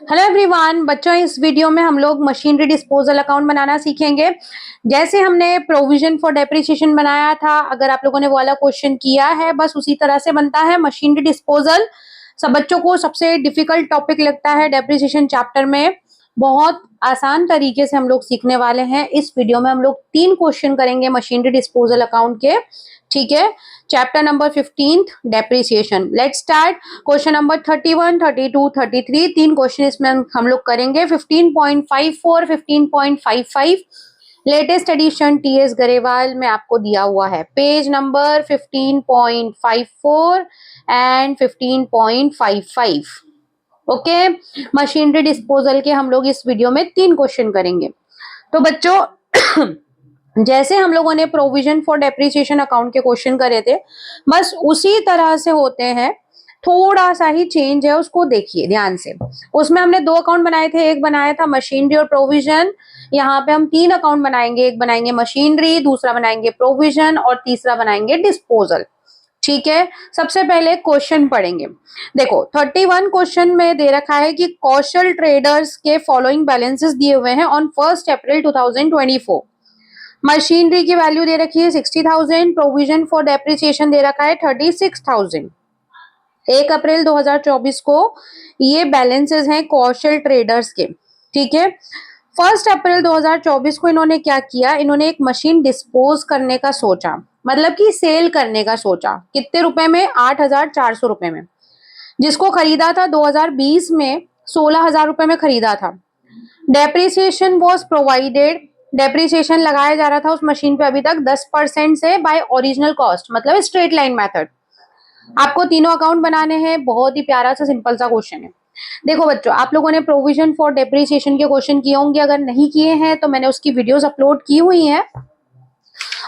Hello everyone बच्चों, इस video में हम लोग मशीनरी डिस्पोजल अकाउंट बनाना सीखेंगे। जैसे हमने प्रोविजन फॉर डेप्रिसिएशन बनाया था, अगर आप लोगों ने वो वाला क्वेश्चन किया है, बस उसी तरह से बनता है मशीनरी डिस्पोजल। सब बच्चों को सबसे डिफिकल्ट टॉपिक लगता है डेप्रिसिएशन चैप्टर में। बहुत आसान तरीके से हम लोग सीखने वाले हैं। इस वीडियो में हम लोग 3 क्वेश्चन करेंगे मशीनरी डिस्पोजल अकाउंट के। ठीक है, chapter number 15 depreciation. Let's start. Question number 31, 32, 33 3 question इसमें हम लोग करेंगे। 15.54, 15.55 लेटेस्ट एडिशन टीएस गरेवाल में आपको दिया हुआ है। Page number 15.54 and 15.55। Okay, machinery disposal के हम लोग इस वीडियो में 3 क्वेश्चन करेंगे। तो बच्चों जैसे हम लोगों ने प्रोविजन फॉर डेप्रिसिएशन अकाउंट के क्वेश्चन करे थे, बस उसी तरह से होते हैं। थोड़ा सा ही चेंज है, उसको देखिए ध्यान से। उसमें हमने 2 अकाउंट बनाए थे, एक बनाया था मशीनरी और प्रोविजन। यहाँ पे हम 3 अकाउंट बनाएंगे, एक बनाएंगे मशीनरी, दूसरा बनाएंगे प्रोविजन और तीसरा बनाएंगे डिस्पोजल। ठीक है, सबसे पहले क्वेश्चन पढ़ेंगे। देखो 31 क्वेश्चन में दे रखा है कि कौशल ट्रेडर्स के फॉलोइंग बैलेंसेस दिए हुए हैं ऑन 1 अप्रैल 2024। मशीनरी की वैल्यू दे रखी है 60,000, प्रोविजन फॉर डेप्रिसिएशन दे रखा है 36,000। 1 अप्रैल 2024 को ये बैलेंसेस हैं कौशल ट्रेडर्स के। ठीक है, 1 अप्रैल 2024 को इन्होंने क्या किया, इन्होंने एक मशीन डिस्पोज करने का सोचा, मतलब कि सेल करने का सोचा। कितने रुपए में? 8,400 रुपए में। जिसको खरीदा था 2020 में 16,000 रुपए में खरीदा था। डेप्रिसिएशन वॉज प्रोवाइडेड, डेप्रिसिएशन लगाया जा रहा था उस मशीन पे अभी तक 10% से बाय ओरिजिनल कॉस्ट, मतलब स्ट्रेट लाइन मेथड। आपको तीनों अकाउंट बनाने हैं। बहुत ही प्यारा सा सिंपल सा क्वेश्चन है। देखो बच्चों, आप लोगों ने प्रोविजन फॉर डेप्रिसिएशन के क्वेश्चन किए होंगे। अगर नहीं किए हैं तो मैंने उसकी वीडियोस अपलोड की हुई हैं,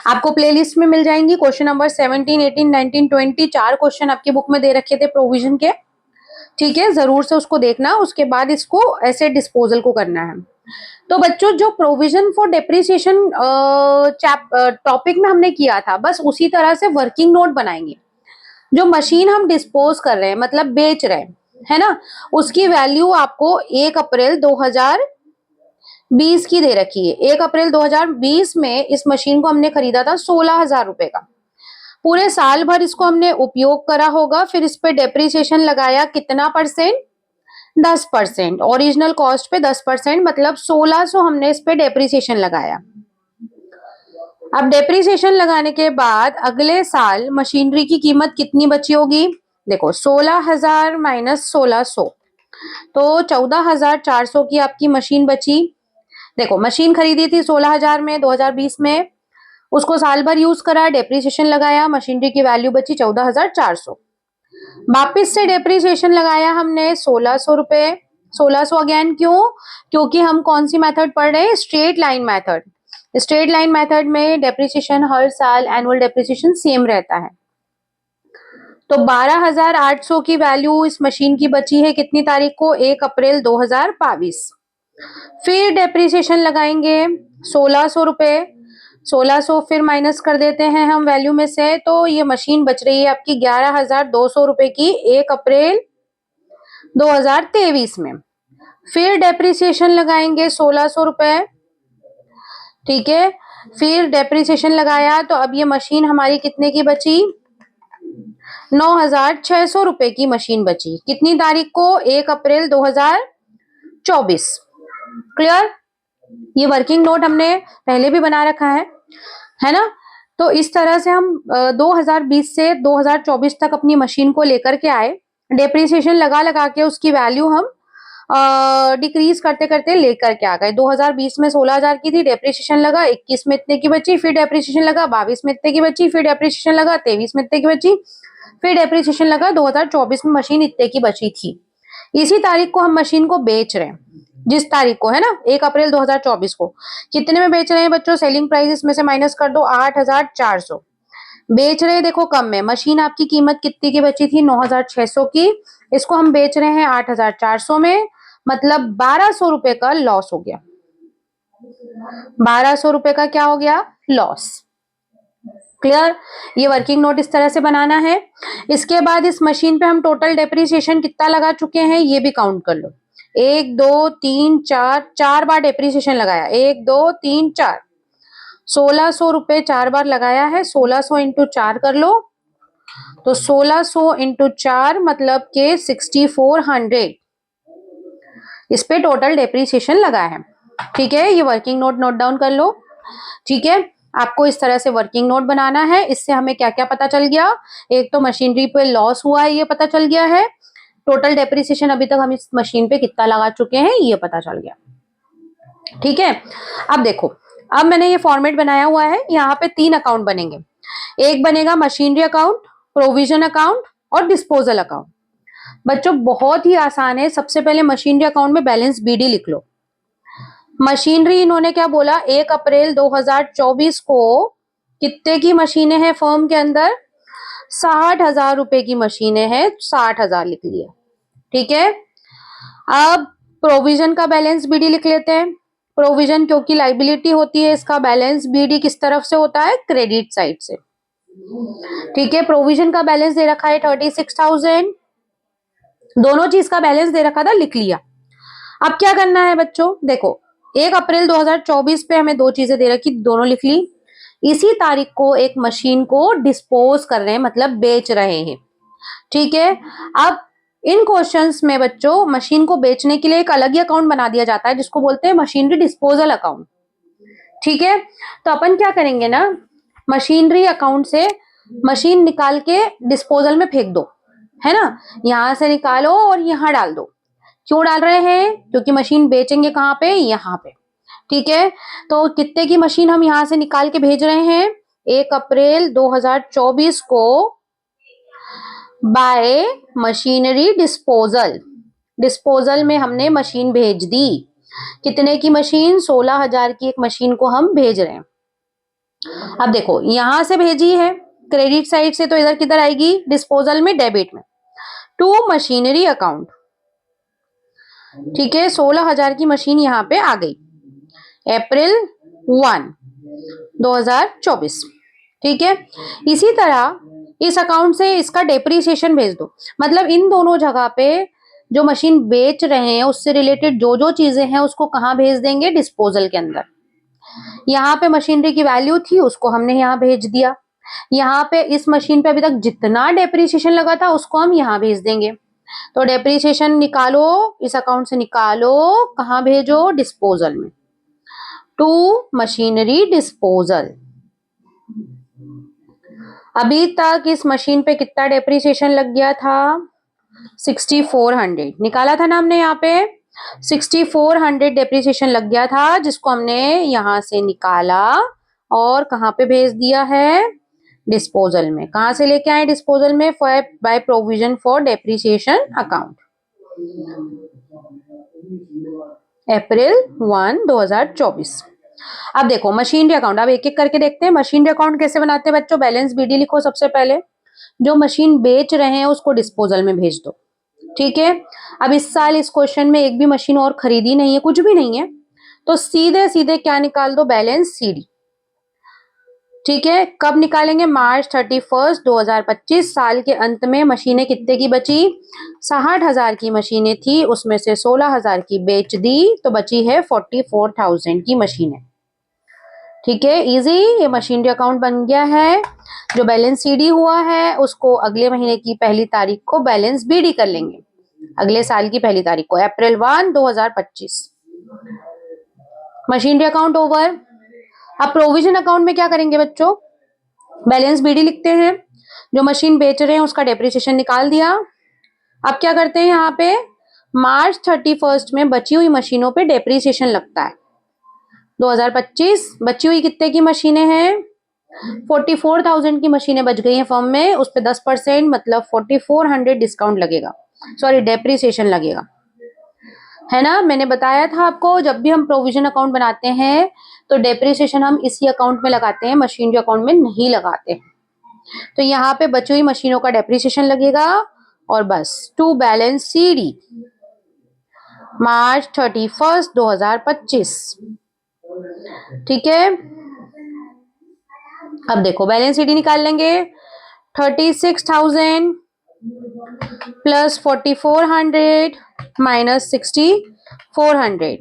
आपको प्लेलिस्ट में मिल जाएंगी। क्वेश्चन नंबर 17, 18, 19, 20 4 क्वेश्चन आपकी बुक में दे रखे थे प्रोविजन के। ठीक है, जरूर से उसको देखना, उसके बाद इसको ऐसे डिस्पोजल को करना है। तो बच्चों, जो प्रोविजन फॉर डेप्रिसिएशन टॉपिक में हमने किया था, बस उसी तरह से वर्किंग नोट बनाएंगे। जो मशीन हम डिस्पोज कर रहे हैं, मतलब बेच रहे हैं, है ना, उसकी वैल्यू आपको 1 अप्रैल 2020 की दे रखी है। 1 अप्रैल 2020 में इस मशीन को हमने खरीदा था 16,000 रुपए का। पूरे साल भर इसको हमने उपयोग करा होगा, फिर इस पे डेप्रिसिएशन लगाया कितना परसेंट? 10%। ओरिजिनल कॉस्ट पे 10%, मतलब 1600 हमने इस पे डेप्रिसिएशन लगाया। अब डेप्रिसिएशन लगाने के बाद अगले साल मशीनरी की कीमत कितनी बची होगी? देखो 16,000 माइनस 1600, तो 14,400 की आपकी मशीन बची। देखो मशीन खरीदी थी 16,000 में 2020 में, उसको साल भर यूज करा, डेप्रिसिएशन लगाया, मशीनरी की वैल्यू बची 14,400। वापिस से डेप्रिसिएशन लगाया हमने 1600 रुपए। 1600 अगेन, क्यों? क्योंकि हम कौन सी मेथड पढ़ रहे हैं? Straight line method. Straight line method में डेप्रिसिएशन हर साल एनुअल डेप्रिसिएशन सेम रहता है। तो 12,800 की वैल्यू इस मशीन की बची है कितनी तारीख को? 1 अप्रैल 2022। फिर डेप्रिसिएशन लगाएंगे 1600 रुपए। 1600 फिर माइनस कर देते हैं हम वैल्यू में से, तो ये मशीन बच रही है आपकी 11,200 रुपए की 1 अप्रैल 2023 में। फिर डेप्रिसिएशन लगाएंगे 1600 रुपए। ठीक है, फिर डेप्रिसिएशन लगाया तो अब ये मशीन हमारी कितने की बची? 9,600 रुपए की मशीन बची। कितनी तारीख को? 1 अप्रैल 2024। क्लियर? ये वर्किंग नोट हमने पहले भी बना रखा है ना। तो इस तरह से हम 2020 से 2024 तक अपनी मशीन को लेकर के आए। डेप्रिसिएशन लगा लगा के उसकी वैल्यू हम डिक्रीज करते करते लेकर के आ गए। 2020 में 16,000 की थी, डेप्रिसिएशन लगा 21 में इतने की बची, फिर डेप्रिसिएशन लगा 22 में इतने की बची, फिर डेप्रिसिएशन लगा 23 में इतने की बची, फिर डेप्रिसिएशन लगा 2024 में मशीन इतने की बची थी। इसी तारीख को हम मशीन को बेच रहे हैं, जिस तारीख को है ना 1 अप्रैल 2024 को। कितने में बेच रहे हैं बच्चों? सेलिंग प्राइस इसमें से माइनस कर दो, 8,400। बेच रहे हैं, देखो कम में। मशीन आपकी कीमत कितनी की बची थी? 9,600 की। इसको हम बेच रहे हैं 8,400 में, मतलब 1,200 रुपए का लॉस हो गया। 1,200 रुपए का क्या हो गया? लॉस। क्लियर? ये वर्किंग नोट इस तरह से बनाना है। इसके बाद इस मशीन पे हम टोटल डेप्रिसिएशन कितना लगा चुके हैं ये भी काउंट कर लो। 1 2 3 4, 4 बार डेप्रिसिएशन लगाया, 1 2 3 4, 1600 रुपए 4 बार लगाया है, 1600 इंटू 4 कर लो, तो 1600 इंटू 4 मतलब के 6400 इस पे टोटल डेप्रिसिएशन लगा है। ठीक है, ये वर्किंग नोट डाउन कर लो। ठीक है, आपको इस तरह से वर्किंग नोट बनाना है। इससे हमें क्या क्या पता चल गया, एक तो मशीनरी पे लॉस हुआ है ये पता चल गया है, टोटल डेप्रिसिएशन अभी तक हम इस मशीन पे कितना लगा चुके हैं ये पता चल गया। ठीक है, अब देखो, अब मैंने ये फॉर्मेट बनाया हुआ है, यहाँ पे 3 अकाउंट बनेंगे। एक बनेगा मशीनरी अकाउंट, प्रोविजन अकाउंट और डिस्पोजल अकाउंट। बच्चों बहुत ही आसान है। सबसे पहले मशीनरी अकाउंट में बैलेंस बीडी लिख लो। मशीनरी इन्होंने क्या बोला, 1 अप्रैल 2024 को कितने की मशीनें हैं फर्म के अंदर, 60,000 रुपए की मशीनें हैं, 60,000 लिख लिया। ठीक है, अब प्रोविजन का बैलेंस बीडी लिख लेते हैं। प्रोविजन क्योंकि लाइबिलिटी होती है, इसका बैलेंस बीडी किस तरफ से होता है, क्रेडिट साइड से। ठीक है, प्रोविजन का बैलेंस दे रखा है 36,000, दोनों चीज का बैलेंस दे रखा था, लिख लिया। अब क्या करना है बच्चों, देखो 1 अप्रैल 2024 पे हमें 2 चीजें दे रखी, दोनों लिख ली। इसी तारीख को एक मशीन को डिस्पोज कर रहे हैं, मतलब बेच रहे हैं। ठीक है, अब इन क्वेश्चंस में बच्चों मशीन को बेचने के लिए एक अलग ही अकाउंट बना दिया जाता है जिसको बोलते हैं मशीनरी डिस्पोजल अकाउंट। ठीक है, तो अपन क्या करेंगे ना, मशीनरी अकाउंट से मशीन निकाल के डिस्पोजल में फेंक दो, है ना, यहां से निकालो और यहां डाल दो। क्यों डाल रहे हैं, क्योंकि मशीन बेचेंगे कहां पे, यहां पे। ठीक है, तो कितने की मशीन हम यहां से निकाल के भेज रहे हैं, 1 अप्रैल 2024 को बाय मशीनरी डिस्पोजल। डिस्पोजल में हमने मशीन भेज दी। कितने की मशीन, 16,000 की एक मशीन को हम भेज रहे हैं। अब देखो यहां से भेजी है क्रेडिट साइड से, तो इधर किधर आएगी, डिस्पोजल में, डेबिट में, टू मशीनरी अकाउंट। ठीक है, 16,000 की मशीन यहां पे आ गई, अप्रैल 1 2024। ठीक है, इसी तरह इस अकाउंट से इसका डेप्रिसिएशन भेज दो। मतलब इन दोनों जगह पे जो मशीन बेच रहे हैं उससे रिलेटेड जो जो चीजें हैं उसको कहाँ भेज देंगे, डिस्पोजल के अंदर। यहाँ पे मशीनरी की वैल्यू थी उसको हमने यहाँ भेज दिया। यहाँ पे इस मशीन पे अभी तक जितना डेप्रिसिएशन लगा था उसको हम यहाँ भेज देंगे। तो डेप्रिसिएशन निकालो, इस अकाउंट से निकालो, कहाँ भेजो, डिस्पोजल में, टू मशीनरी डिस्पोजल। अभी तक इस मशीन पे कितना डेप्रिसिएशन लग गया था, 6400 निकाला था ना हमने, यहाँ पे 6400 डेप्रिसिएशन लग गया था, जिसको हमने यहां से निकाला और कहाँ पे भेज दिया है, डिस्पोजल में। कहां से लेके आए, डिस्पोजल में, by provision for depreciation account, April 1 2024। अब देखो मशीनरी अकाउंट, अब एक एक करके देखते हैं मशीनरी अकाउंट कैसे बनाते हैं बच्चों। बैलेंस बीडी लिखो सबसे पहले, जो मशीन बेच रहे हैं उसको डिस्पोजल में भेज दो। ठीक है, अब इस साल इस क्वेश्चन में एक भी मशीन और खरीदी नहीं है, कुछ भी नहीं है, तो सीधे सीधे क्या निकाल दो, बैलेंस सीडी। ठीक है, कब निकालेंगे, मार्च 31 2025, साल के अंत में मशीनें कितने की बची, 60,000 की मशीनें थी, उसमें से 16,000 की बेच दी, तो बची है 44,000 की मशीनें। ठीक है, इजी, ये मशीनरी अकाउंट बन गया है। जो बैलेंस सीडी हुआ है उसको अगले महीने की पहली तारीख को बैलेंस बीडी कर लेंगे, अगले साल की पहली तारीख को, अप्रैल 1 2025। Machinery account over. अब प्रोविजन अकाउंट में क्या करेंगे बच्चों, बैलेंस बीडी लिखते हैं, जो मशीन बेच रहे हैं उसका डेप्रिसिएशन निकाल दिया। अब क्या करते हैं, यहाँ पे मार्च 31 में बची हुई मशीनों पे डेप्रिसिएशन लगता है। 2025 बची हुई कितने की मशीनें हैं, 44,000 की मशीनें बच गई हैं फर्म में, उस पे 10% मतलब 4400 डिस्काउंट लगेगा, सॉरी डेप्रिसिएशन लगेगा, है ना। मैंने बताया था आपको, जब भी हम प्रोविजन अकाउंट बनाते हैं तो डेप्रिसिएशन हम इसी अकाउंट में लगाते हैं, मशीनरी अकाउंट में नहीं लगाते। तो यहाँ पे बची हुई मशीनों का डेप्रिसिएशन लगेगा और बस, टू बैलेंस सीडी मार्च 31 2025। ठीक है, अब देखो बैलेंस सीडी निकाल लेंगे, 36,000 प्लस 4400 माइनस 6400,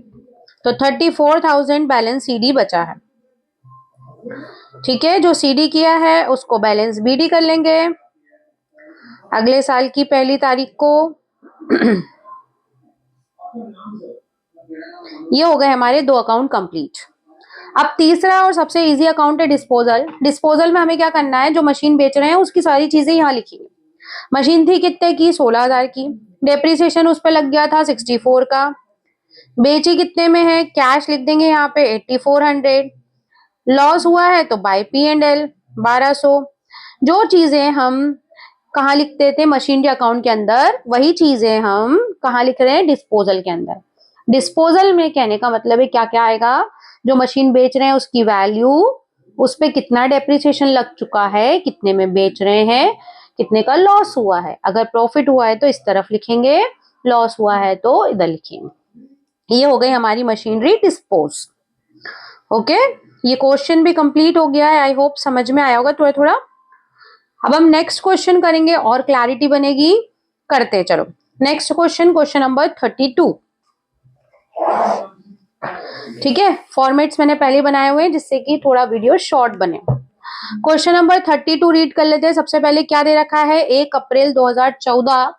तो 34,000 बैलेंस सीडी बचा है। ठीक है, जो सीडी किया है उसको बैलेंस बीडी कर लेंगे अगले साल की 1 तारीख को। ये हो गए हमारे 2 अकाउंट कंप्लीट। अब तीसरा और सबसे इजी अकाउंट है डिस्पोजल। डिस्पोजल में हमें क्या करना है, जो मशीन बेच रहे हैं उसकी सारी चीजें यहाँ लिखी। मशीन थी कितने की, 16,000 की। डेप्रिसिएशन उस पर लग गया था 64 का। बेची कितने में है, कैश लिख देंगे यहाँ पे 8400। लॉस हुआ है तो बाय P&L 1200। जो चीजें हम कहाँ लिखते थे मशीनरी अकाउंट के अंदर, वही चीजें हम कहाँ लिख रहे हैं, डिस्पोजल के अंदर। डिस्पोजल में कहने का मतलब है क्या क्या आएगा, जो मशीन बेच रहे हैं उसकी वैल्यू, उस पे कितना डेप्रिसिएशन लग चुका है, कितने में बेच रहे हैं, कितने का लॉस हुआ है। अगर प्रॉफिट हुआ है तो इस तरफ लिखेंगे, लॉस हुआ है तो इधर लिखेंगे। ये हो गई हमारी मशीनरी डिस्पोज। ओके, ये क्वेश्चन भी कंप्लीट हो गया है। आई होप समझ में आया होगा थोड़ा थोड़ा। अब हम नेक्स्ट क्वेश्चन करेंगे और क्लैरिटी बनेगी। करते चलो नेक्स्ट क्वेश्चन, क्वेश्चन नंबर 32। ठीक है, फॉर्मेट्स मैंने पहले बनाए हुए हैं जिससे कि थोड़ा वीडियो शॉर्ट बने। क्वेश्चन नंबर 32 रीड कर लेते हैं। सबसे पहले क्या दे रखा है, 1 अप्रैल 2014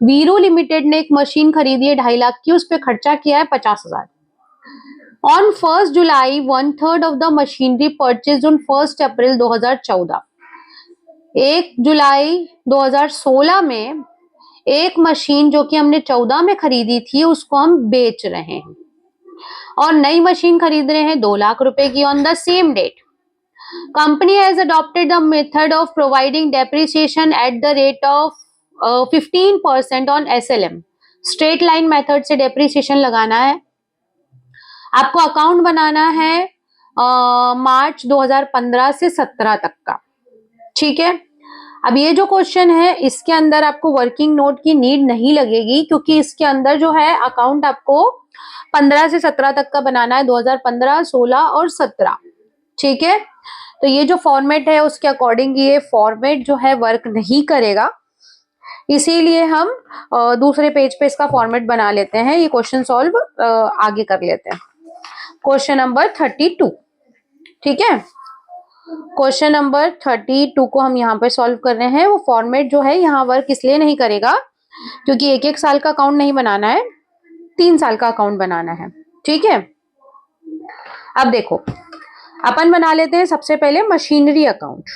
वीरू लिमिटेड ने एक मशीन खरीदी है 2.5 लाख की, उस पर खर्चा किया है 50,000। On 1 July 1/3 of the machinery purchase on 1 अप्रैल 2014। 1 जुलाई 2016 में एक मशीन जो कि हमने 14 में खरीदी थी उसको हम बेच रहे हैं, और नई मशीन खरीद रहे हैं 2 लाख रुपए की on the same date. Company has adopted the method of providing depreciation at the rate of 15% on SLM। Straight line method से डेप्रिसिएशन लगाना है आपको। अकाउंट बनाना है मार्च 2015 से 17 तक का। ठीक है, अब ये जो क्वेश्चन है इसके अंदर आपको वर्किंग नोट की नीड नहीं लगेगी, क्योंकि इसके अंदर जो है अकाउंट आपको 15 से 17 तक का बनाना है, 2015, 16 और 17। ठीक है, तो ये जो फॉर्मेट है उसके अकॉर्डिंग ये फॉर्मेट जो है वर्क नहीं करेगा, इसीलिए हम दूसरे पेज पे इसका फॉर्मेट बना लेते हैं। ये क्वेश्चन सॉल्व आगे कर लेते हैं। Question number 32। ठीक है, क्वेश्चन नंबर 32 को हम यहाँ पे सॉल्व कर रहे हैं। वो फॉर्मेट जो है यहाँ वर्क इसलिए नहीं करेगा क्योंकि 1-1 साल का अकाउंट नहीं बनाना है, 3 साल का अकाउंट बनाना है। ठीक है, अब देखो अपन बना लेते हैं सबसे पहले मशीनरी अकाउंट।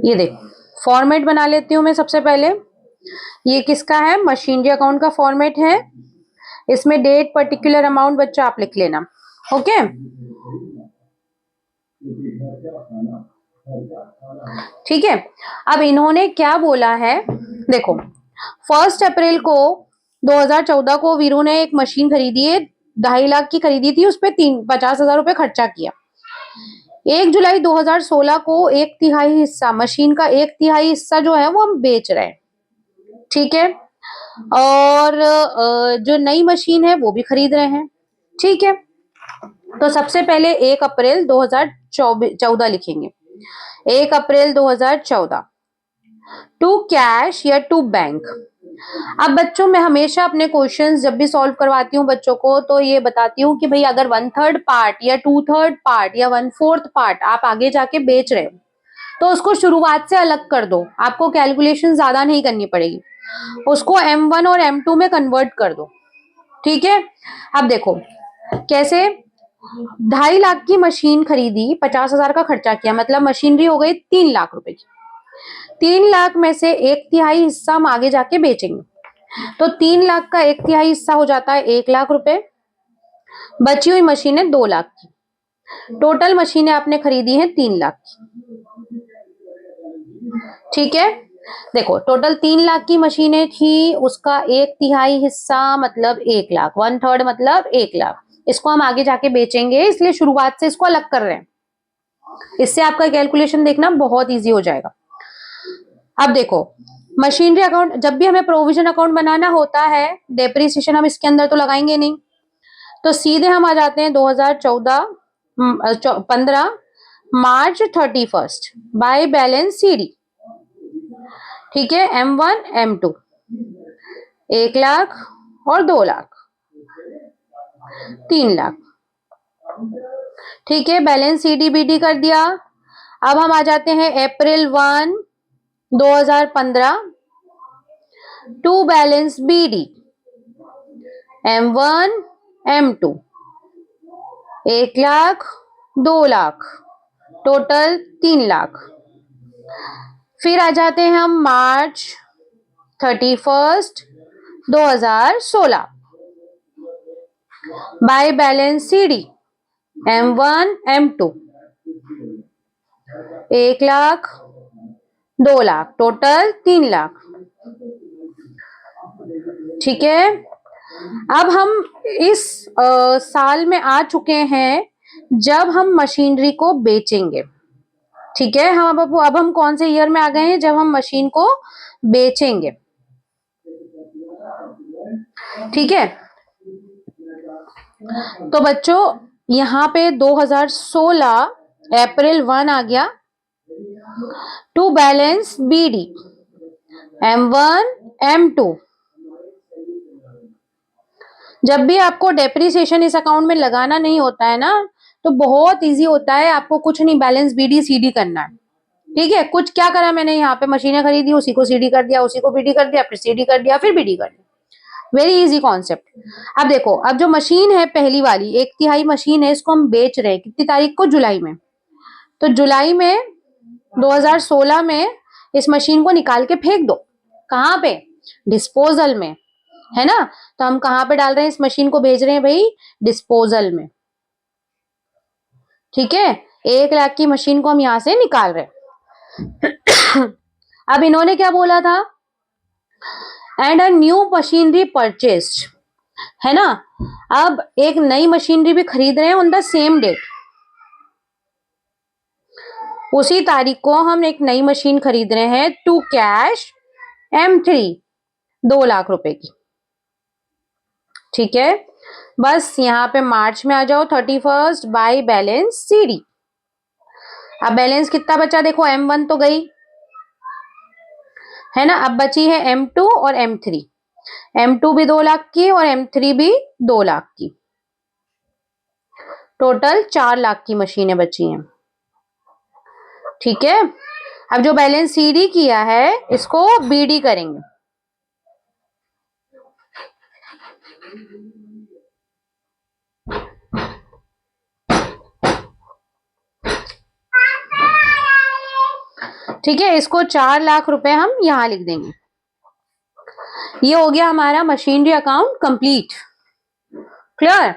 ये देखो फॉर्मेट बना लेती हूं मैं सबसे पहले। ये किसका है, मशीनरी अकाउंट का फॉर्मेट है। इसमें डेट, पर्टिकुलर अमाउंट बच्चा आप लिख लेना। ओके, ठीक है। अब इन्होंने क्या बोला है, देखो 1 अप्रैल को 2014 को वीरू ने एक मशीन खरीदी है, 2.5 लाख की खरीदी थी, उस पर 50,000 रुपए खर्चा किया। 1 जुलाई 2016 को 1/3 हिस्सा, मशीन का 1/3 हिस्सा जो है वो हम बेच रहे हैं। ठीक है, और जो नई मशीन है वो भी खरीद रहे हैं। ठीक है, तो सबसे पहले 1 अप्रैल 2014 लिखेंगे। 1 अप्रैल 2014 टू कैश या टू बैंक। अब बच्चों मैं हमेशा अपने क्वेश्चंस जब भी सॉल्व करवाती हूँ बच्चों को तो ये बताती हूँ कि भाई अगर 1/3 पार्ट या 2/3 पार्ट या 1/4 पार्ट आप आगे जाके बेच रहे हो तो उसको शुरुआत से अलग कर दो, आपको कैलकुलेशन ज्यादा नहीं करनी पड़ेगी, उसको M1 और M2 में कन्वर्ट कर दो। ठीक है, अब देखो कैसे, 2.5 लाख की मशीन खरीदी, 50,000 का खर्चा किया, मतलब मशीनरी हो गई 3 लाख रुपए की। 3 लाख में से 1/3 हिस्सा हम आगे जाके बेचेंगे, तो 3 लाख का 1/3 हिस्सा हो जाता है 1 लाख रुपए। बची हुई मशीनें 2 लाख की, टोटल मशीनें आपने खरीदी हैं 3 लाख की। ठीक है, देखो टोटल 3 लाख की मशीनें थी, उसका 1/3 हिस्सा मतलब 1 लाख, 1/3 मतलब 1 लाख। इसको हम आगे जाके बेचेंगे, इसलिए शुरुआत से इसको अलग कर रहे हैं। इससे आपका कैलकुलेशन देखना बहुत इजी हो जाएगा। अब देखो मशीनरी अकाउंट, जब भी हमें प्रोविजन अकाउंट बनाना होता है, डेप्रिसिएशन हम इसके अंदर तो लगाएंगे नहीं, तो सीधे हम आ जाते हैं 2014-15 मार्च 31 बाय बैलेंस सीडी। ठीक है, M1 M2 1 लाख और 2 लाख 3 लाख। ठीक है, बैलेंस सीडी बीडी कर दिया। अब हम आ जाते हैं April 1 2015 to balance BD M1 M2 1 lakh 2 lakh total 3 lakh. फिर आ जाते हैं हम March 31 2016 by balance CD M1 M2 1 lakh 2 lakh total 3 lakh. ठीक है, अब हम इस साल में आ चुके हैं जब हम मशीनरी को बेचेंगे। ठीक है, हम अब हम कौन से ईयर में आ गए हैं, जब हम मशीन को बेचेंगे। ठीक है, तो बच्चों यहाँ पे 2016 अप्रैल 1 आ गया to balance BD M1 M2। जब भी आपको डेप्रिसिएशन इस अकाउंट में लगाना नहीं होता है ना, तो बहुत इजी होता है, आपको कुछ नहीं, बैलेंस बीडी सीडी करना है। ठीक है, कुछ क्या करा मैंने, यहाँ पे मशीनें खरीदी, उसी को सीडी कर दिया, उसी को बीडी कर दिया, फिर सीडी कर दिया, फिर बीडी कर दिया। Very easy concept. अब देखो, अब जो मशीन है पहली वाली 1/3 मशीन है, इसको हम बेच रहे हैं कितनी तारीख को, जुलाई में। तो जुलाई में 2016 में इस मशीन को निकाल के फेंक दो। कहाँ पे, डिस्पोजल में, है ना। तो हम कहाँ पे डाल रहे हैं, इस मशीन को भेज रहे हैं भाई डिस्पोजल में। ठीक है, 1 लाख की मशीन को हम यहां से निकाल रहे हैं। अब इन्होंने क्या बोला था, and a new machinery purchased, है ना। अब एक नई मशीनरी भी खरीद रहे हैं ऑन द सेम डेट, उसी तारीख को हम एक नई मशीन खरीद रहे हैं टू कैश M3 2 लाख रुपए की। ठीक है, बस यहाँ पे मार्च में आ जाओ 31 बाय बैलेंस सीडी। अब बैलेंस कितना बचा देखो, M1 तो गई, है ना। अब बची है M2 और M3। M2 भी 2 लाख की और M3 भी 2 लाख की, टोटल 4 लाख की मशीनें बची हैं। ठीक है, अब जो बैलेंस सीडी किया है इसको बीडी करेंगे। ठीक है, इसको 4 लाख रुपए हम यहां लिख देंगे। ये हो गया हमारा मशीनरी अकाउंट कंप्लीट। क्लियर।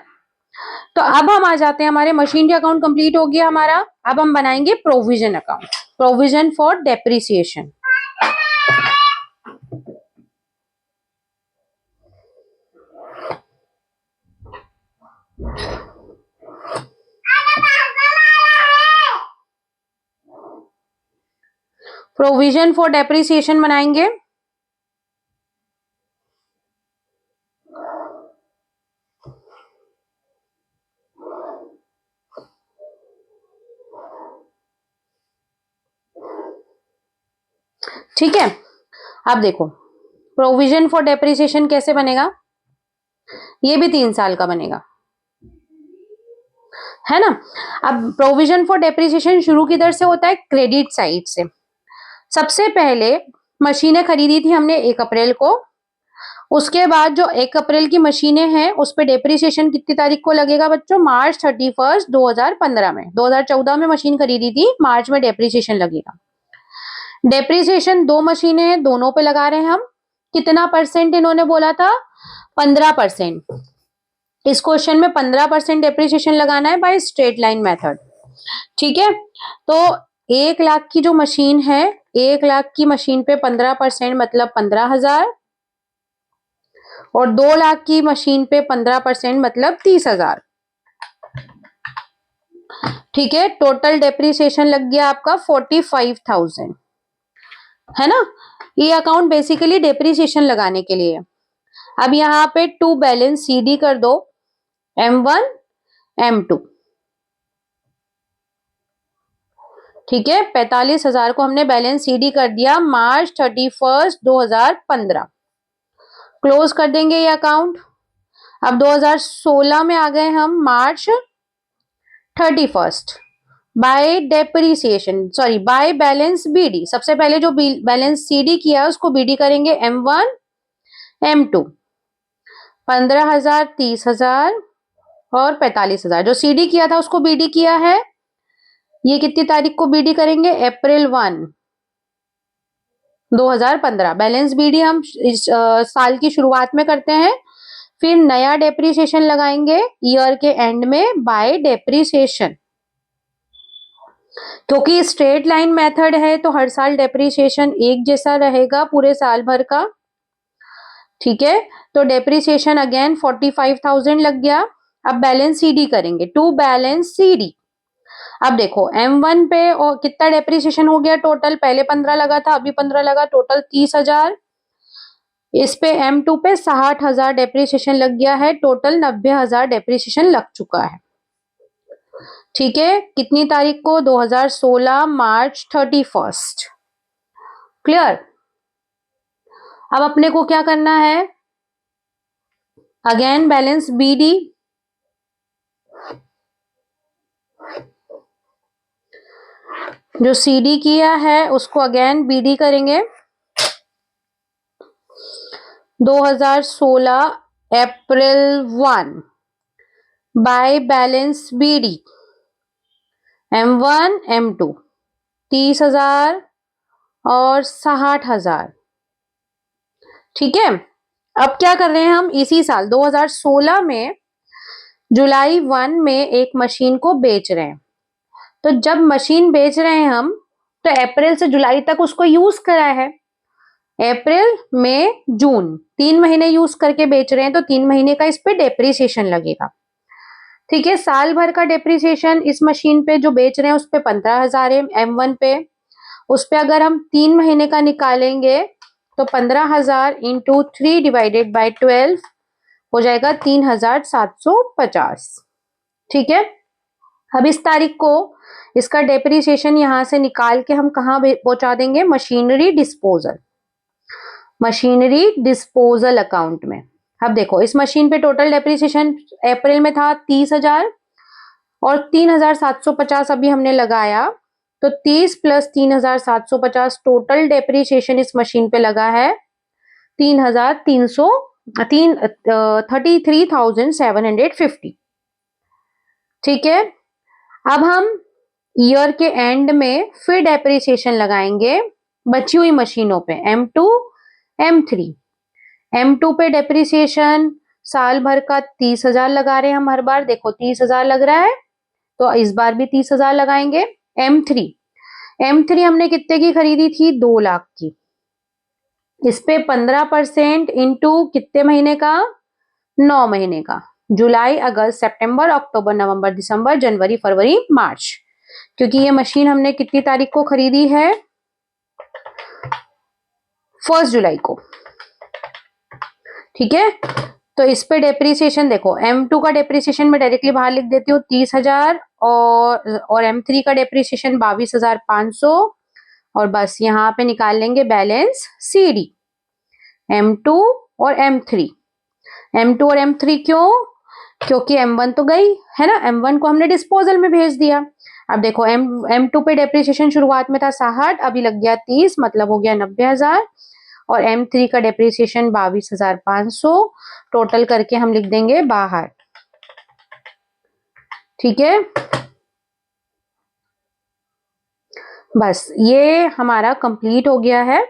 तो अब हम आ जाते हैं, हमारे मशीनरी अकाउंट कंप्लीट हो गया हमारा। अब हम बनाएंगे provision account, provision for depreciation. Provision for depreciation बनाएंगे। ठीक है, अब देखो प्रोविजन फॉर डेप्रिसिएशन कैसे बनेगा, ये भी 3 साल का बनेगा, है ना। अब प्रोविजन फॉर डेप्रिसिएशन शुरू किधर से होता है, क्रेडिट साइड से। सबसे पहले मशीनें खरीदी थी हमने 1 अप्रैल को, उसके बाद जो 1 अप्रैल की मशीनें हैं उस पे डेप्रिसिएशन कितनी तारीख को लगेगा बच्चों, मार्च 31 2015 में। 2014 में मशीन खरीदी थी, मार्च में डेप्रिसिएशन लगेगा। डेप्रिसिएशन 2 मशीनें हैं, दोनों पे लगा रहे हैं हम। कितना परसेंट इन्होंने बोला था, 15%। इस क्वेश्चन में 15% डेप्रिसिएशन लगाना है बाय स्ट्रेट लाइन मेथड। ठीक है, तो 1 लाख की जो मशीन है, 1 लाख की मशीन पे 15% मतलब 15,000, और 2 लाख की मशीन पे 15% मतलब 30,000। ठीक है, टोटल डेप्रिसिएशन लग गया आपका 45,000, है ना। ये अकाउंट बेसिकली डेप्रिसिएशन लगाने के लिए है। अब यहाँ पे टू बैलेंस सीडी कर दो, M1 M2, ठीक है। 45,000 को हमने बैलेंस सीडी कर दिया मार्च 31, 2015। क्लोज कर देंगे ये अकाउंट। अब 2016 में आ गए हम, March 31, by depreciation, sorry by balance BD. सबसे पहले जो बैलेंस सीडी किया है उसको बीडी करेंगे, M1 M2, 15,000, 30,000 और 45,000। जो सीडी किया था उसको बीडी किया है, ये कितनी तारीख को बीडी करेंगे, अप्रैल 1, 2015। बैलेंस बीडी हम इस साल की शुरुआत में करते हैं, फिर नया डेप्रिसिएशन लगाएंगे ईयर के एंड में बाय डेप्रिसिएशन। क्योंकि स्ट्रेट लाइन मेथड है तो हर साल डेप्रिसिएशन एक जैसा रहेगा पूरे साल भर का, ठीक है। तो डेप्रिसिएशन अगेन 45,000 लग गया। अब बैलेंस सीडी करेंगे, टू बैलेंस सीडी। अब देखो M1 पे और कितना डेप्रिसिएशन हो गया टोटल, पहले 15 लगा था, अभी 15 लगा, टोटल 30,000। इस पे M2 पे 60,000 डेप्रिसिएशन लग गया है, टोटल 90,000 डेप्रिसिएशन लग चुका है, ठीक है। कितनी तारीख को, 2016 मार्च 31। क्लियर। अब अपने को क्या करना है, अगेन बैलेंस बीडी, जो सीडी किया है उसको अगेन बीडी करेंगे। 2016 अप्रैल 1 bye balance BD, M1 M2, 30,000 और 60,000, ठीक है। अब क्या कर रहे हैं हम, इसी साल 2016 में जुलाई 1 में एक मशीन को बेच रहे हैं। तो जब मशीन बेच रहे हैं हम, तो अप्रैल से जुलाई तक उसको यूज करा है, अप्रैल मई जून 3 महीने यूज करके बेच रहे हैं, तो 3 महीने का इस पे डेप्रिसिएशन लगेगा, ठीक है। साल भर का डेप्रिसिएशन इस मशीन पे जो बेच रहे हैं उस पे 15,000 है M1 पे, उस पे अगर हम 3 महीने का निकालेंगे तो 15,000 इंटू 3 डिवाइडेड बाई 12 हो जाएगा 3,750, ठीक है। अब इस तारीख को इसका डेप्रिसिएशन यहां से निकाल के हम कहाँ पहुंचा देंगे, machinery disposal, machinery disposal account में। अब देखो इस मशीन पे टोटल डेप्रिसिएशन अप्रैल में था 30,000 और 3,750 अभी हमने लगाया, तो 30 प्लस 3,750 टोटल डेप्रिसिएशन इस मशीन पे लगा है 33,750, ठीक है। अब हम ईयर के एंड में फिर डेप्रिसिएशन लगाएंगे बची हुई मशीनों पे, M2 M3। M2 पे डेप्रिसिएशन साल भर का 30,000 लगा रहे हैं हम हर बार, देखो 30,000 लग रहा है, तो इस बार भी 30,000 लगाएंगे। M3 हमने कितने की खरीदी थी, 2 लाख की। इस पे 15% इंटू कितने महीने का, 9 महीने का, जुलाई अगस्त सितंबर अक्टूबर नवंबर दिसंबर जनवरी फरवरी मार्च, क्योंकि ये मशीन हमने कितनी तारीख को खरीदी है, 1 जुलाई को, ठीक है। तो इस पे डेप्रिसिएशन देखो, M2 का डेप्रिसिएशन मैं डायरेक्टली बाहर लिख देती हूँ 30,000 और M3 का डेप्रिसिएशन 22,500, और बस यहाँ पे निकाल लेंगे बैलेंस सीडी, M2 और M3। M2 और M3 क्यों, क्योंकि M1 तो गई है ना, M1 को हमने डिस्पोजल में भेज दिया। अब देखो M2 पे डेप्रिसिएशन शुरुआत में था 60, अभी लग गया 30, मतलब हो गया 90,000, और M3 का डेप्रिसिएशन 22,500, टोटल करके हम लिख देंगे बाहर, ठीक है। बस ये हमारा कंप्लीट हो गया है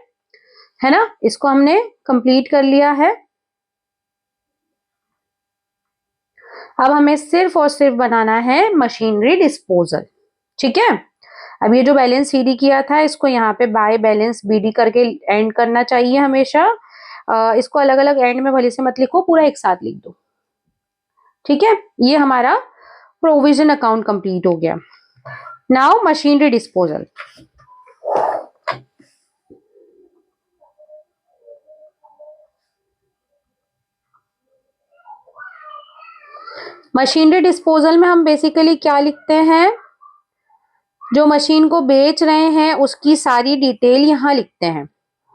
ना, इसको हमने कंप्लीट कर लिया है। अब हमें सिर्फ और सिर्फ बनाना है मशीनरी डिस्पोजल, ठीक है। अब ये जो बैलेंस सीडी किया था इसको यहाँ पे बाय बैलेंस बीडी करके एंड करना चाहिए हमेशा। इसको अलग अलग एंड में भले से मत लिखो, पूरा एक साथ लिख दो, ठीक है। ये हमारा प्रोविजन अकाउंट कंप्लीट हो गया। Now machinery disposal. Machinery disposal में हम बेसिकली क्या लिखते हैं, जो मशीन को बेच रहे हैं उसकी सारी डिटेल यहाँ लिखते हैं।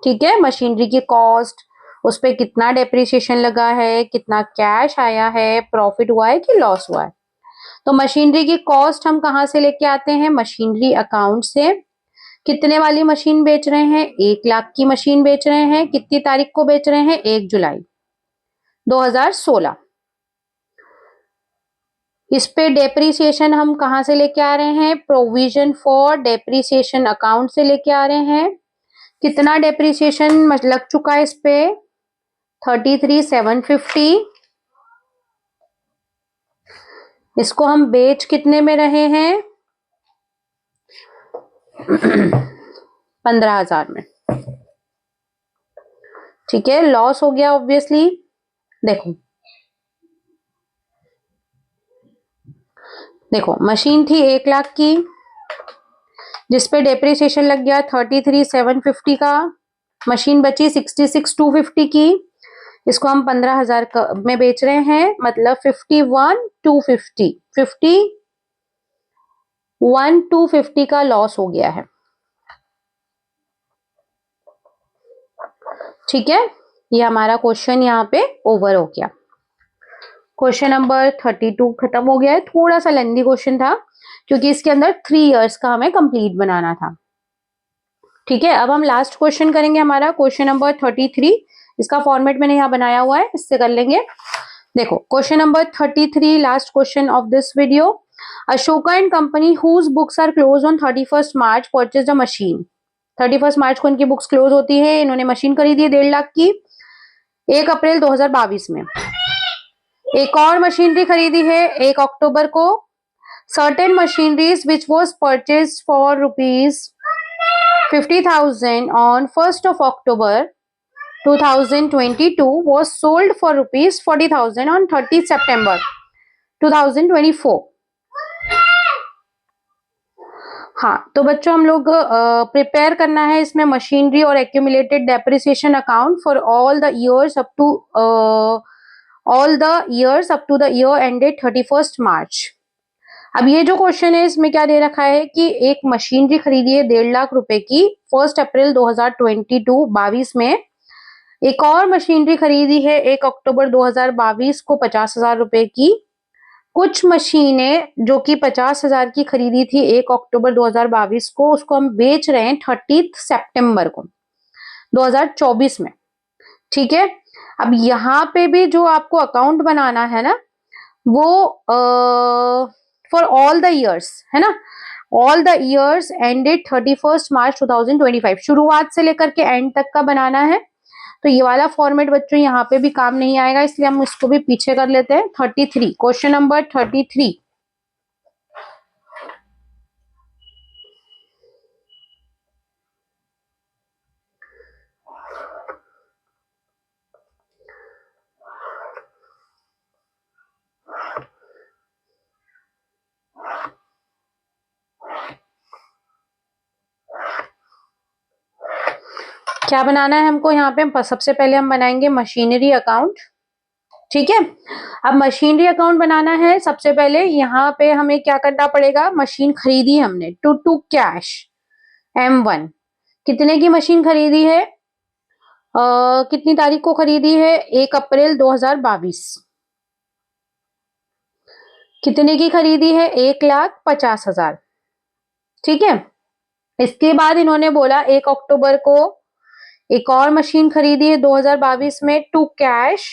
ठीक है, मशीनरी की कॉस्ट, उस पे कितना डेप्रिसिएशन लगा है, कितना कैश आया है, प्रॉफिट हुआ है कि लॉस हुआ है। तो मशीनरी की कॉस्ट हम कहाँ से लेके आते हैं, मशीनरी अकाउंट से। कितने वाली मशीन बेच रहे हैं, 1 लाख की मशीन बेच रहे हैं। कितनी तारीख को बेच रहे हैं, 1 जुलाई 2016। इस पे डेप्रीसिएशन हम कहाँ से लेके आ रहे हैं, प्रोविजन फॉर डेप्रीसिएशन अकाउंट से लेके आ रहे हैं। कितना डेप्रीसिएशन लग चुका है इस पे, 33,750। इसको हम बेच कितने में रहे हैं, 15,000 में। ठीक है, लॉस हो गया ऑब्वियसली। देखो देखो मशीन थी 1 लाख की, जिसपे डेप्रिसिएशन लग गया 33,750 का। मशीन बची 66,250 की। इसको हम 15,000 में बेच रहे हैं, मतलब 51,250 51,250 का लॉस हो गया है। ठीक है, ये हमारा क्वेश्चन यहाँ पे ओवर हो गया। क्वेश्चन नंबर 32 खत्म हो गया है। थोड़ा सा लेंथी क्वेश्चन था क्योंकि इसके अंदर 3 इयर्स का हमें कंप्लीट बनाना था। ठीक है, अब हम लास्ट क्वेश्चन करेंगे, हमारा क्वेश्चन नंबर 33। इसका फॉर्मेट मैंने यहाँ बनाया हुआ है, इससे कर लेंगे। देखो question number 33, last question of this video. Ashoka and company whose books are close on 31 March purchase a machine. 31 मार्च को इनकी बुक्स क्लोज होती है। इन्होंने मशीन खरीदी है 1.5 लाख की 1 अप्रैल 2022 में। एक और मशीनरी खरीदी है 1 अक्टूबर को। Certain machineries which was purchase for ₹50,000 on 1st of October 2022 was sold for ₹40,000 on 30 September 2024। हाँ, तो बच्चों हम लोग प्रिपेयर करना है इसमें मशीनरी और accumulated depreciation account for all the years up to the year ended 31 March. अब ये जो क्वेश्चन है इसमें क्या दे रखा है कि एक मशीनरी खरीदी है 1.5 लाख रुपए की 1 अप्रैल 2022 में। एक और मशीनरी खरीदी है 1 अक्टूबर 2022 को 50,000 रुपए की। कुछ मशीनें जो कि 50,000 की खरीदी थी 1 अक्टूबर 2022 को, उसको हम बेच रहे हैं 30 सितंबर को 2024 में। ठीक है, अब यहाँ पे भी जो आपको अकाउंट बनाना है ना, वो फॉर ऑल द इयर्स है ना, ऑल द इयर्स एंडेड 31 मार्च 2025, शुरुआत से लेकर के एंड तक का बनाना है। तो ये वाला फॉर्मेट बच्चों यहाँ पे भी काम नहीं आएगा, इसलिए हम इसको भी पीछे कर लेते हैं। 33, क्वेश्चन नंबर 33। क्या बनाना है हमको यहाँ पे, सबसे पहले हम बनाएंगे मशीनरी अकाउंट। ठीक है, अब मशीनरी अकाउंट बनाना है। सबसे पहले यहाँ पे हमें क्या करना पड़ेगा, मशीन खरीदी हमने टू कैश M1। कितने की मशीन खरीदी है, कितनी तारीख को खरीदी है, 1 अप्रैल 2022। कितने की खरीदी है, 1,50,000। ठीक है, इसके बाद इन्होंने बोला 1 अक्टूबर को एक और मशीन खरीदी है 2022 में टू कैश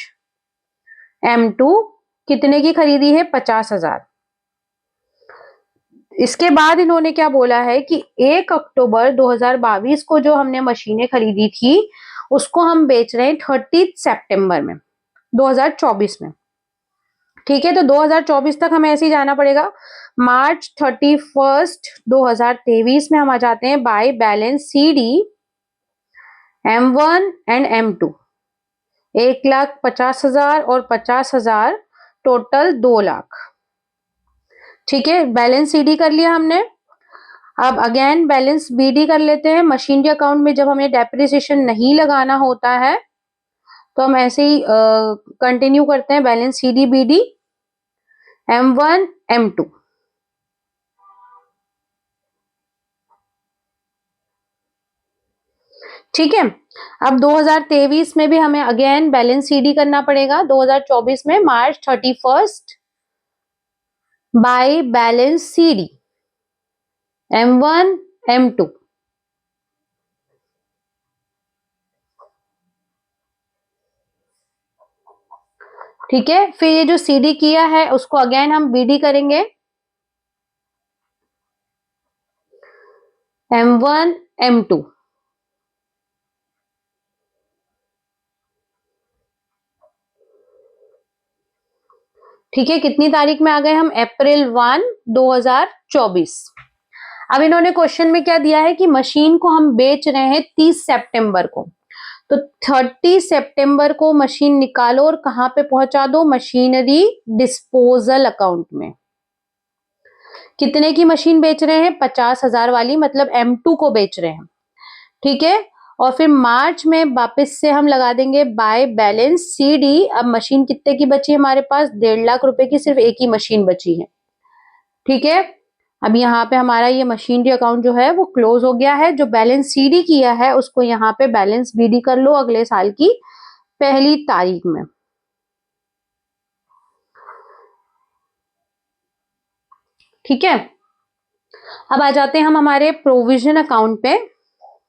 M2। कितने की खरीदी है, 50,000। इसके बाद इन्होंने क्या बोला है कि 1 अक्टूबर 2022 को जो हमने मशीनें खरीदी थी उसको हम बेच रहे हैं 30 सितंबर में 2024 में। ठीक है, तो 2024 तक हमें ऐसे ही जाना पड़ेगा। मार्च 31 2023 में हम आ जाते हैं by balance CD M1 and M2। 1,50,000 और 50,000, टोटल 2 लाख। ठीक है, बैलेंस CD कर लिया हमने। अब अगेन बैलेंस BD कर लेते हैं। मशीनरी अकाउंट में जब हमें डेप्रिसिएशन नहीं लगाना होता है तो हम ऐसे ही कंटिन्यू करते हैं balance CD BD। M1 M2। ठीक है। अब 2023 में भी हमें अगेन बैलेंस सीडी करना पड़ेगा। 2024 में मार्च 31 bye balance CD M1 M2। ठीक है, फिर ये जो सीडी किया है उसको अगेन हम बीडी करेंगे M1 M2। ठीक है, कितनी तारीख में आ गए हम? अप्रैल 1 2024। अब इन्होंने क्वेश्चन में क्या दिया है कि मशीन को हम बेच रहे हैं 30 सितंबर को, तो 30 सितंबर को मशीन निकालो और कहां पे पहुंचा दो? मशीनरी डिस्पोजल अकाउंट में। कितने की मशीन बेच रहे हैं? 50,000 वाली, मतलब M2 को बेच रहे हैं। ठीक है, और फिर मार्च में वापस से हम लगा देंगे बाय बैलेंस सीडी। अब मशीन कितने की बची है हमारे पास? 1.5 लाख रुपए की सिर्फ एक ही मशीन बची है। ठीक है, अब यहाँ पे हमारा ये मशीनरी अकाउंट जो है वो क्लोज हो गया है। जो बैलेंस सीडी किया है उसको यहाँ पे बैलेंस बीडी कर लो अगले साल की 1 तारीख में। ठीक है, अब आ जाते हैं हम हमारे प्रोविजन अकाउंट पे।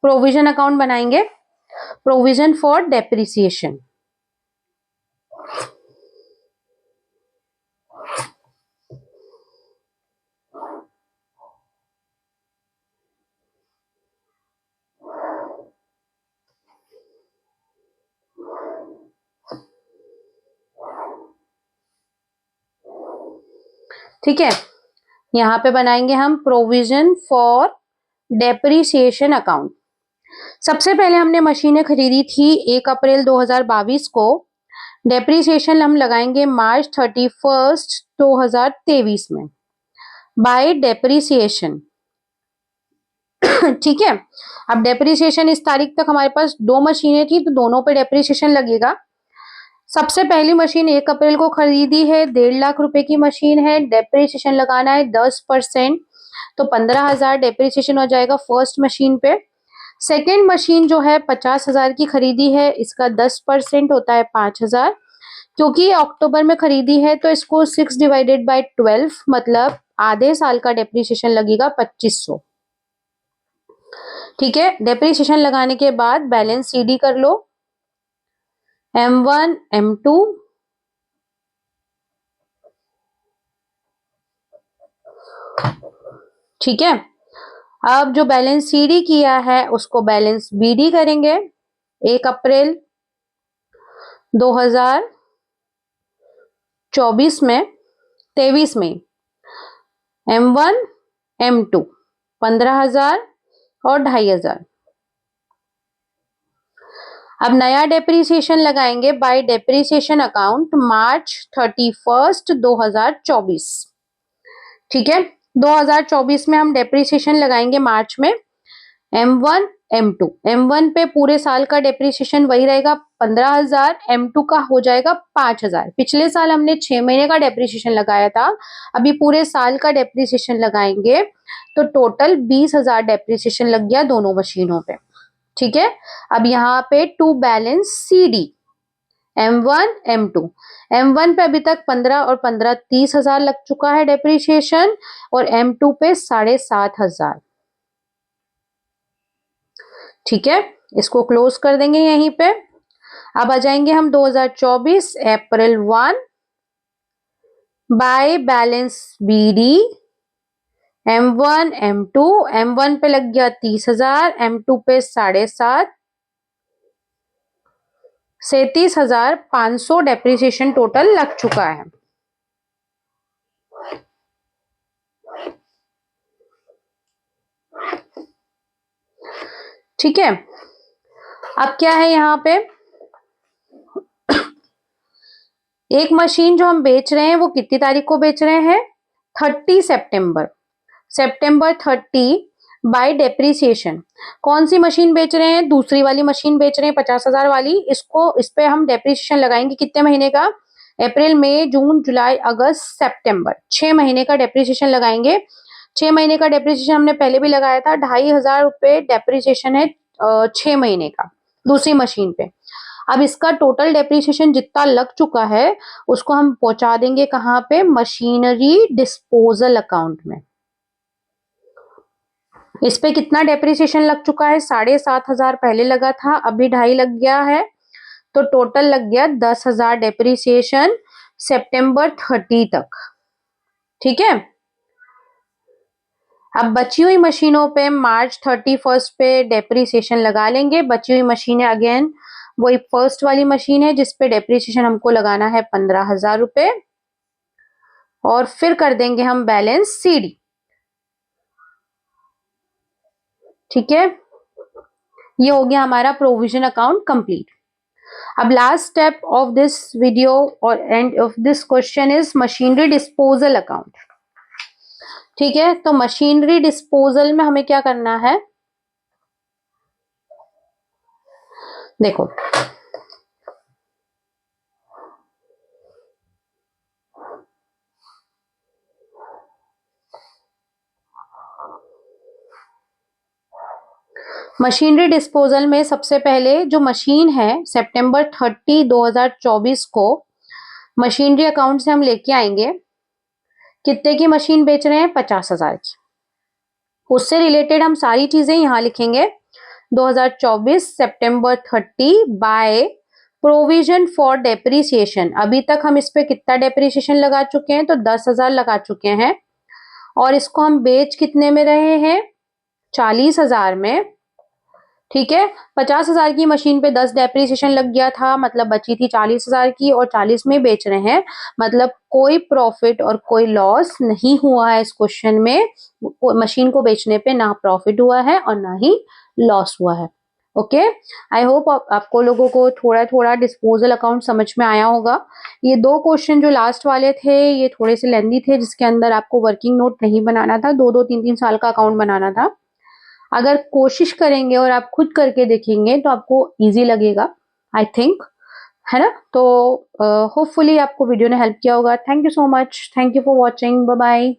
प्रोविजन अकाउंट बनाएंगे, प्रोविजन फॉर डेप्रिसिएशन। ठीक है, यहाँ पे बनाएंगे हम प्रोविजन फॉर डेप्रिसिएशन अकाउंट। सबसे पहले हमने मशीनें खरीदी थी 1 अप्रैल 2022 को। डेप्रिसिएशन हम लगाएंगे मार्च 31 2023 में बाय डेप्रिसिएशन। ठीक है, अब डेप्रिसिएशन इस तारीख तक हमारे पास 2 मशीनें थी तो दोनों पे डेप्रिसिएशन लगेगा। सबसे पहली मशीन 1 अप्रैल को खरीदी है, 1.5 लाख रुपए की मशीन है। डेप्रिसिएशन लगाना है 10%, तो 15,000 डेप्रिसिएशन हो जाएगा फर्स्ट मशीन पे। सेकेंड मशीन जो है 50,000 की खरीदी है, इसका 10% होता है 5,000। क्योंकि अक्टूबर में खरीदी है तो इसको 6 डिवाइडेड बाय 12, मतलब आधे साल का डेप्रिसिएशन लगेगा 2500। ठीक है, डेप्रिसिएशन लगाने के बाद बैलेंस सीडी कर लो M1 M2। ठीक है, अब जो बैलेंस सीडी किया है उसको बैलेंस बीडी करेंगे 1 अप्रैल 2024 में 23 में M1 M2 15,000 और 2,500। अब नया डेप्रिसिएशन लगाएंगे बाय डेप्रिसिएशन अकाउंट मार्च 31 2024। ठीक है, 2024 में हम डेप्रिसिएशन लगाएंगे मार्च में M1 M2। M1 पे पूरे साल का डेप्रिसिएशन वही रहेगा 15,000, M2 का हो जाएगा 5,000। पिछले साल हमने 6 महीने का डेप्रिसिएशन लगाया था, अभी पूरे साल का डेप्रिसिएशन लगाएंगे तो टोटल 20,000 डेप्रिसिएशन लग गया दोनों मशीनों पे। ठीक है, अब यहाँ पे to balance CD M1 M2। M1 पे अभी तक 15 और 15 30,000 लग चुका है डेप्रिसिएशन, और M2 पे 7,500। ठीक है, इसको क्लोज कर देंगे यहीं पे। अब आ जाएंगे हम 2024 अप्रैल 1 bye balance BD M1 M2। M1 पे लग गया 30,000, M2 पे 7,500, 37,500 डेप्रिसिएशन टोटल लग चुका है। ठीक है, अब क्या है यहाँ पे, एक मशीन जो हम बेच रहे हैं वो कितनी तारीख को बेच रहे हैं? 30 सितंबर, सितंबर 30 बाय डेप्रिसिएशन। कौन सी मशीन बेच रहे हैं? दूसरी वाली मशीन बेच रहे हैं 50,000 वाली। इस पे हम डेप्रिसिएशन लगाएंगे कितने महीने का? अप्रैल, मई, जून, जुलाई, अगस्त, सितंबर, 6 महीने का डेप्रिसिएशन लगाएंगे। 6 महीने का डेप्रिसिएशन हमने पहले भी लगाया था, 2,500 रुपए डेप्रिसिएशन है 6 महीने का दूसरी मशीन पे। अब इसका टोटल डेप्रिसिएशन जितना लग चुका है उसको हम पहुंचा देंगे कहाँ पे, मशीनरी डिस्पोजल अकाउंट में। इस पे कितना डेप्रिसिएशन लग चुका है, 7,500 पहले लगा था, अभी 2.5 लग गया है, तो टोटल लग गया 10,000 डेप्रिसिएशन सितंबर 30 तक। ठीक है, अब बची हुई मशीनों पे मार्च 31 पे डेप्रिसिएशन लगा लेंगे। बची हुई मशीनें अगेन वही फर्स्ट वाली मशीन है जिसपे डेप्रिसिएशन हमको लगाना है 15,000 रुपए, और फिर कर देंगे हम बैलेंस सीडी। ठीक है, ये हो गया हमारा प्रोविजन अकाउंट कंप्लीट। अब last step of this video और end of this question is machinery disposal account. ठीक है, तो मशीनरी डिस्पोजल में हमें क्या करना है, देखो मशीनरी डिस्पोजल में सबसे पहले जो मशीन है सितंबर 30, 2024 को मशीनरी अकाउंट से हम लेके आएंगे। कितने की मशीन बेच रहे हैं, 50,000 की। उससे रिलेटेड हम सारी चीजें यहाँ लिखेंगे। 2024 सितंबर 30 बाय प्रोविजन फॉर डेप्रिसिएशन। अभी तक हम इस पे कितना डेप्रिसिएशन लगा चुके हैं, तो 10,000 लगा चुके हैं, और इसको हम बेच कितने में रहे हैं, 40,000 में। ठीक है, 50,000 की मशीन पे 10 डेप्रिसिएशन लग गया था, मतलब बची थी 40,000 की, और 40 में बेच रहे हैं, मतलब कोई प्रॉफिट और कोई लॉस नहीं हुआ है इस क्वेश्चन में। मशीन को बेचने पे ना प्रॉफिट हुआ है और ना ही लॉस हुआ है। ओके, आई होप आपको लोगों को थोड़ा थोड़ा डिस्पोजल अकाउंट समझ में आया होगा। ये 2 क्वेश्चन जो लास्ट वाले थे ये थोड़े से लेंदी थे, जिसके अंदर आपको वर्किंग नोट नहीं बनाना था, 2-2 3-3 साल का अकाउंट बनाना था। अगर कोशिश करेंगे और आप खुद करके देखेंगे तो आपको इजी लगेगा, आई थिंक, है ना। तो होपफुली आपको वीडियो ने हेल्प किया होगा। Thank you so much, thank you for watching, bye bye.